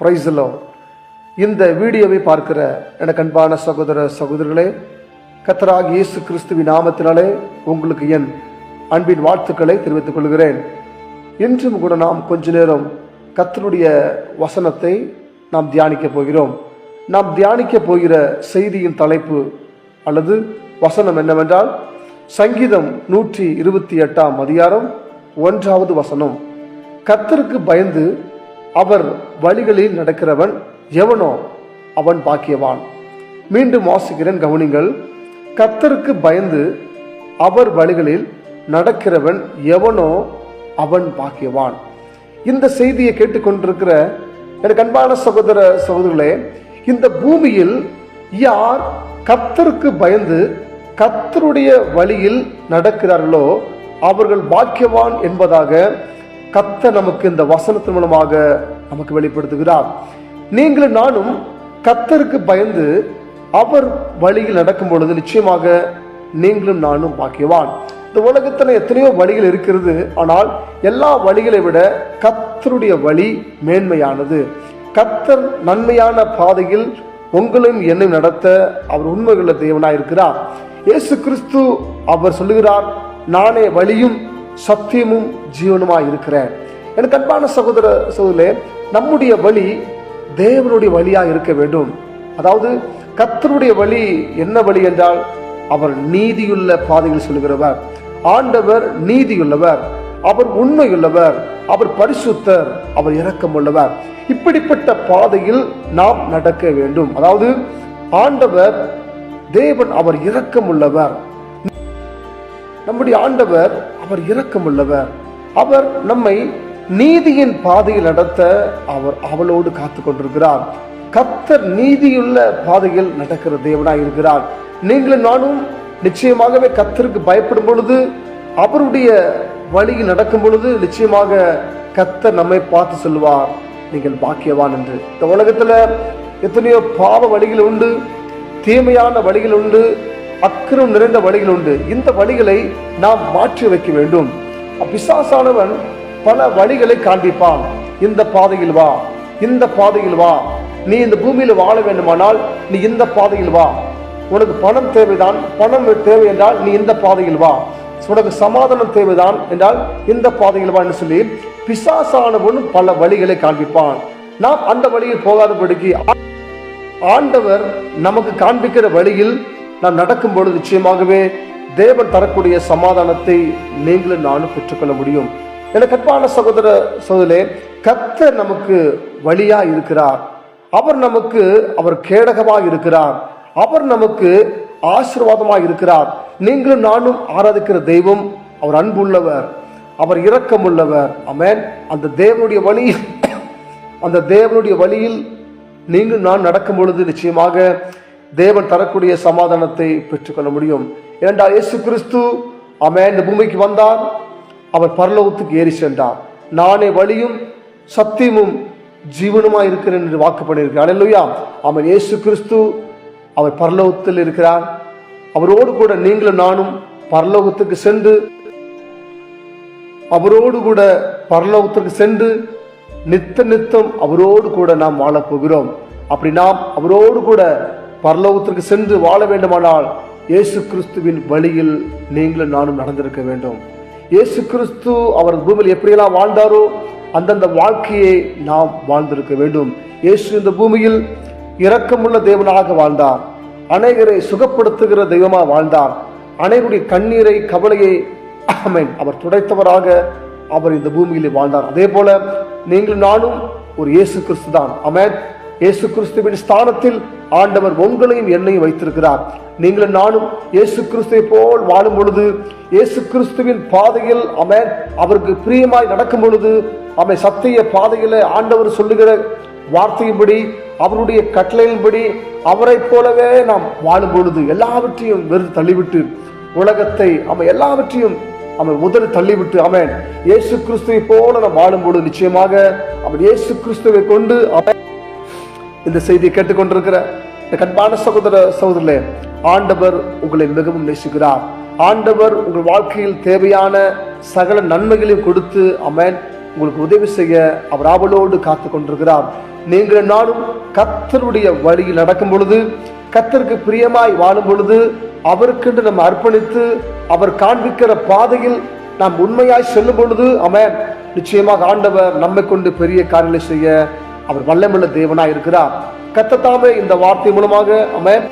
Praise the Lord. இந்த வீடியோவை பார்க்கிற எனக்கு அன்பான சகோதர சகோதரிகளே, கர்த்தராகிய இயேசு கிறிஸ்துவின் நாமத்தினாலே உங்களுக்கு என் அன்பின் வாழ்த்துக்களை தெரிவித்துக் கொள்கிறேன். இன்றும் கூட நாம் கொஞ்ச நேரம் கர்த்தருடைய வசனத்தை நாம் தியானிக்க போகிறோம். நாம் தியானிக்க போகிற செய்தியின் தலைப்பு அல்லது வசனம் என்னவென்றால், சங்கீதம் 128 அதிகாரம் 1வது வசனம். கர்த்தருக்கு பயந்து அவர் வழிகளில் நடக்கிறவன் எவனோ அவன் பாக்கியவான். மீண்டும் வாசிக்கிறேன், கவனிங்கள். கர்த்தருக்கு பயந்து அவர் வழிகளில் நடக்கிறவன் எவனோ அவன் பாக்கியவான். இந்த செய்தியை கேட்டுக்கொண்டிருக்கிற எனக்கு அன்பான சகோதர சகோதரர்களே, இந்த பூமியில் யார் கர்த்தருக்கு பயந்து கர்த்தருடைய வழியில் நடக்கிறார்களோ அவர்கள் பாக்கியவான் என்பதாக கர்த்தர் நமக்கு இந்த வசனத்தின் மூலமாக நமக்கு வெளிப்படுத்துகிறார். நீங்களும் நானும் கர்த்தருக்கு பயந்து அவர் வழியில் நடக்கும் பொழுது நிச்சயமாக நீங்களும் நானும் பாக்கியவான். இந்த உலகத்தில் எத்தனையோ வழிகள் இருக்கிறது, ஆனால் எல்லா வழிகளை விட கர்த்தருடைய வழி மேன்மையானது. கர்த்தர் நன்மையான பாதையில் உங்களையும் என்னையும் நடத்த அவர் உண்மையுள்ள தேவனாய் இருக்கிறார். இயேசு கிறிஸ்து அவர் சொல்லுகிறார், நானே வழியும் சத்தியமும் ஜீவனுமாய் இருக்கிறேன். எனக்கு அன்பான சகோதர சகோதரே, நம்முடைய வழி தேவனுடைய வழியாக இருக்க வேண்டும். அதாவது கர்த்தருடைய வழி என்ன வழி என்றால், அவர் நீதியுள்ள பாதையில் சொல்லுகிறவர். ஆண்டவர் நீதியுள்ளவர், அவர் உண்மையுள்ளவர், அவர் பரிசுத்தர், அவர் இரக்கமுள்ளவர். இப்படிப்பட்ட பாதையில் நாம் நடக்க வேண்டும். அதாவது ஆண்டவர் தேவன், அவர் இரக்கமுள்ளவர். நம்முடைய ஆண்டவர் அவர் இரக்கமுள்ளவர். அவர் நம்மை நீதியின் பாதையில் நடத்த அவர் அவளோடு காத்து கொண்டிருக்கிறார். கர்த்தர் நீதியுள்ள பாதையில் நடக்கிற தேவனாய் இருக்கிறார். நீங்களும் நானும் நிச்சயமாகவே கர்த்தருக்கு பயப்படும் பொழுது, அவருடைய வழியில் நடக்கும் பொழுது நிச்சயமாக கர்த்தர் நம்மை பார்த்து சொல்லுவார், நீங்கள் பாக்கியவான் என்று. இந்த உலகத்துல எத்தனையோ பாவ வழிகள் உண்டு, தீமையான வழிகள் உண்டு, அக்கிரம் நிறைந்த வழிகள் உண்டு. இந்த வழிகளை நாம் மாற்றி வைக்க வேண்டும். பிசாசானவன் பல வழிகளை காண்பிப்பான். இந்த பாதையில் வா, இந்த பாதையில் வா, நீ இந்த பூமியில வாழ வேண்டுமானால் நீ இந்த பாதையில் வா, உனக்கு பணம் தேவைதான், பணம் தேவை என்றால் நீ இந்த பாதையில் வா, உனக்கு சமாதானம் தேவைதான் என்றால் இந்த பாதையில் வா என்று சொல்லி பிசாசானவன் பல வழிகளை காண்பிப்பான். நாம் அந்த வழியில் போகாதபடிக்கு ஆண்டவர் நமக்கு காண்பிக்கிற வழியில் நாம் நடக்கும் பொழுது நிச்சயமாகவே தேவன் தரக்கூடிய சமாதானத்தை நீங்களும் நானும் பெற்றுக்கொள்ள முடியும். எனக்கு அன்பான சகோதர சகோதரே, கர்த்தர் நமக்கு வழியா இருக்கிறார். அவர் கேடகமாக இருக்கிறார். அவர் நமக்கு ஆசீர்வாதமாக இருக்கிறார். நீங்களும் நானும் ஆராதிக்கிற தெய்வம் அவர் அன்புள்ளவர், அவர் இரக்கமுள்ளவர். ஆமென். அந்த தேவனுடைய வழியில் நீங்கள் நான் நடக்கும் பொழுது நிச்சயமாக தேவன் தரக்கூடிய சமாதானத்தை பெற்றுக்கொள்ள முடியும். ஏனென்றால் இயேசு கிறிஸ்து ஆமென் இந்த பூமிக்கு வந்தார், அவர் பரலோகத்துக்கு ஏறி சென்றார். நானே வழியும் சத்தியமும் ஜீவனுமாய் இருக்கிறேன் என்று வாக்கு பண்ணியிருக்கிறார். அல்லேலூயா. ஆமென். இயேசு கிறிஸ்து அவர் பரலோகத்தில் இருக்கிறார். அவரோடு கூட நீங்களும் நானும் பரலோகத்துக்கு சென்று அவரோடு கூட பரலோகத்திற்கு சென்று நித்தம் அவரோடு கூட நாம் வாழப் போகிறோம். அப்படி நாம் அவரோடு கூட பரலோகத்திற்கு சென்று வாழ வேண்டுமானால் இயேசு கிறிஸ்துவின் வழியில் நீங்களும் நானும் நடந்திருக்க வேண்டும். இயேசு கிறிஸ்து அவர் பூமியில் எப்படியெல்லாம் வாழ்ந்தாரோ அந்தந்த வாழ்க்கையை நாம் வாழ்ந்திருக்க வேண்டும். இயேசு இந்த பூமியில் இரக்கமுள்ள தேவனாக வாழ்ந்தார். அநேகரை சுகப்படுத்துகிற தெய்வமாக வாழ்ந்தார். அநேகருடைய கண்ணீரை கவலையை அவர் துடைத்தவராக அவர் இந்த பூமியில் வாழ்ந்தார். அதே போல நீங்களும் நானும் ஒரு இயேசு கிறிஸ்து தான். ஆமென். இயேசு கிறிஸ்துவின் ஸ்தானத்தில் ஆண்டவர் உங்களையும் என்னையும் வைத்திருக்கிறார். நீங்களும் நானும் இயேசு கிறிஸ்துவை போல் வாழும் பொழுது, இயேசு கிறிஸ்துவின் பாதையில் ஆமென் அவருக்கு பிரியமாய் நடக்கும் பொழுது, ஆமென் சத்திய பாதையில ஆண்டவர் சொல்லுகிற வார்த்தையின்படி, அவருடைய கட்டளையின்படி அவரை போலவே நாம் வாழும் பொழுது எல்லாவற்றையும் வெறுத்து தள்ளிவிட்டு, உலகத்தை எல்லாவற்றையும் முதல் தள்ளிவிட்டு ஆமென் இயேசு கிறிஸ்துவை போல நாம் வாழும் பொழுது நிச்சயமாக இயேசு கிறிஸ்துவை கொண்டு இந்த செய்தியை கேட்டுக்கொண்டிருக்கிற அன்பான சகோதர சகோதரர்களே, ஆண்டவர் உங்களை மிகவும் நேசிக்கிறார். ஆண்டவர் உங்கள் வாழ்க்கையில் தேவையான சகல நன்மைகளையும் கொடுத்து ஆமென் உங்களுக்கு உதவி செய்ய அவர் ஆவலோடு காத்து கொண்டிருக்கிறார். நீங்கள் நானும் கர்த்தருடைய வழியில் நடக்கும் பொழுது, கர்த்தருக்கு பிரியமாய் வாழும் பொழுது, அவருக்கென்று நம்ம அர்ப்பணித்து அவர் காண்பிக்கிற பாதையில் நாம் உண்மையாய் செல்லும் பொழுது, ஆமென், நிச்சயமாக ஆண்டவர் நம்மை கொண்டு பெரிய காரியங்களை செய்ய அவர் வல்லமையுள்ள தேவனாய் இருக்கிறார். கர்த்தர் தாமே இந்த வார்த்தை மூலமாக, ஆமென்,